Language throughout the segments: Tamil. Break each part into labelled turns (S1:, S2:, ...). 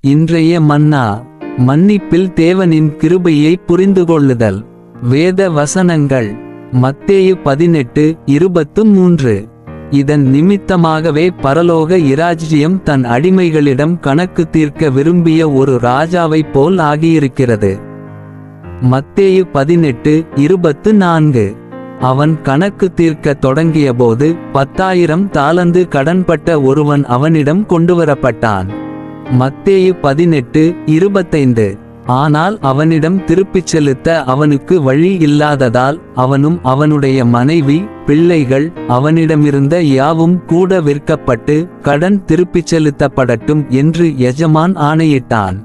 S1: இன்றைய மன்னா. மன்னிப்பில் தேவனின் கிருபையை புரிந்துகொள்ளுதல். வேத வசனங்கள் மத்தேயு 18:23. இதன் நிமித்தமாகவே பரலோக இராஜ்யம் தன் அடிமைகளிடம் கணக்கு தீர்க்க விரும்பிய ஒரு ராஜாவைப் போல் ஆகியிருக்கிறது. மத்தேயு 18:24. அவன் கணக்கு தீர்க்க தொடங்கியபோது 10,000 தாலந்து கடன்பட்ட ஒருவன் அவனிடம் கொண்டுவரப்பட்டான். மத்தேயு 18:25. ஆனால் அவனிடம் திருப்பிச் செலுத்த அவனுக்கு வழி இல்லாததால் அவனும் அவனுடைய மனைவி பிள்ளைகள் அவனிடமிருந்த யாவும் கூட விற்கப்பட்டு கடன் திருப்பிச் செலுத்தப்படட்டும் என்று எஜமான் ஆணையிட்டான்.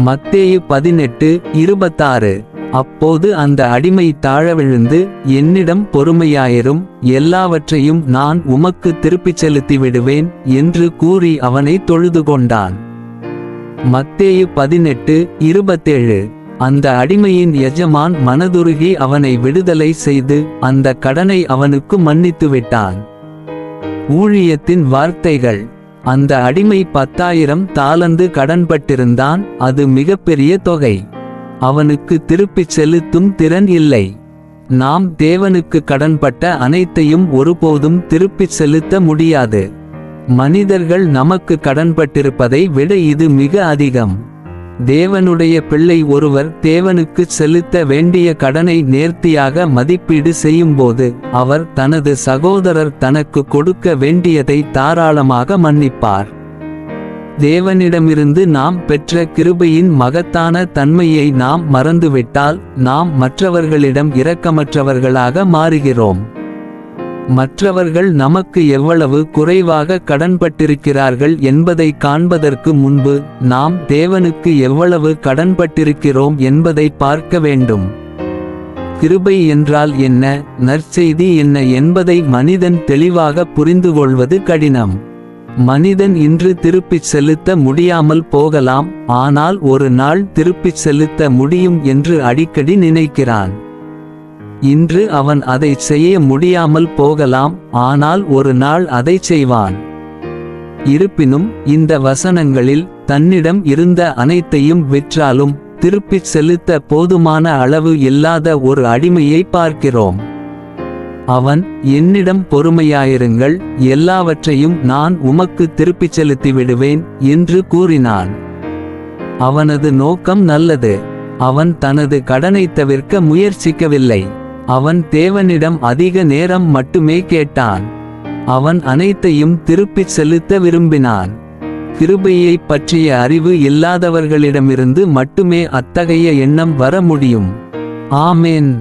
S1: மத்தேயு 18:26. அப்போது அந்த அடிமை தாழ விழுந்து, என்னிடம் பொறுமையாயிரும், எல்லாவற்றையும் நான் உமக்கு திருப்பிச் செலுத்திவிடுவேன் என்று கூறி அவனை தொழுது கொண்டான். மத்தேயு 18:27. அந்த அடிமையின் எஜமான் மனதுருகி அவனை விடுதலை செய்து அந்த கடனை அவனுக்கு மன்னித்துவிட்டான். ஊழியத்தின் வார்த்தைகள். அந்த அடிமை 10,000 தாலந்து கடன்பட்டிருந்தான். அது மிகப்பெரிய தொகை. அவனுக்கு திருப்பிச் செலுத்தும் திறன் இல்லை. நாம் தேவனுக்கு கடன்பட்ட அனைத்தையும் ஒருபோதும் திருப்பிச் செலுத்த முடியாது. மனிதர்கள் நமக்கு கடன்பட்டிருப்பதை விட இது மிக அதிகம். தேவனுடைய பிள்ளை ஒருவர் தேவனுக்கு செலுத்த வேண்டிய கடனை நேர்த்தியாக மதிப்பீடு செய்யும்போது அவர் தனது சகோதரர் தனக்கு கொடுக்க வேண்டியதை தாராளமாக மன்னிப்பார். தேவனிடமிருந்து நாம் பெற்ற கிருபையின் மகத்தான தன்மையை நாம் மறந்துவிட்டால் நாம் மற்றவர்களிடம் இரக்கமற்றவர்களாக மாறுகிறோம். மற்றவர்கள் நமக்கு எவ்வளவு குறைவாக கடன்பட்டிருக்கிறார்கள் என்பதை காண்பதற்கு முன்பு நாம் தேவனுக்கு எவ்வளவு கடன்பட்டிருக்கிறோம் என்பதை பார்க்க வேண்டும். கிருபை என்றால் என்ன, நற்செய்தி என்ன என்பதை மனிதன் தெளிவாக புரிந்துகொள்வது கடினம். மனிதன் இன்று திருப்பிச் செலுத்த முடியாமல் போகலாம், ஆனால் ஒரு நாள் திருப்பிச் செலுத்த முடியும் என்று அடிக்கடி நினைக்கிறான். இன்று அவன் அதை செய்ய முடியாமல் போகலாம், ஆனால் ஒரு நாள் அதை செய்வான். இருப்பினும் இந்த வசனங்களில் தன்னிடம் இருந்த அனைத்தையும் விற்றாலும் திருப்பிச் செலுத்த போதுமான அளவு இல்லாத ஒரு அடிமையை பார்க்கிறோம். அவன், என்னிடம் பொறுமையாயிருங்கள், எல்லாவற்றையும் நான் உமக்கு திருப்பிச் செலுத்திவிடுவேன் என்று கூறினான். அவனது நோக்கம் நல்லது. அவன் தனது கடனை தவிர்க்க முயற்சிக்கவில்லை. அவன் தேவனிடம் அதிக நேரம் மட்டுமே கேட்டான். அவன் அனைத்தையும் திருப்பிச் செலுத்த விரும்பினான். கிருபையை பற்றிய அறிவு இல்லாதவர்களிடமிருந்து மட்டுமே அத்தகைய எண்ணம் வர முடியும். ஆமென்.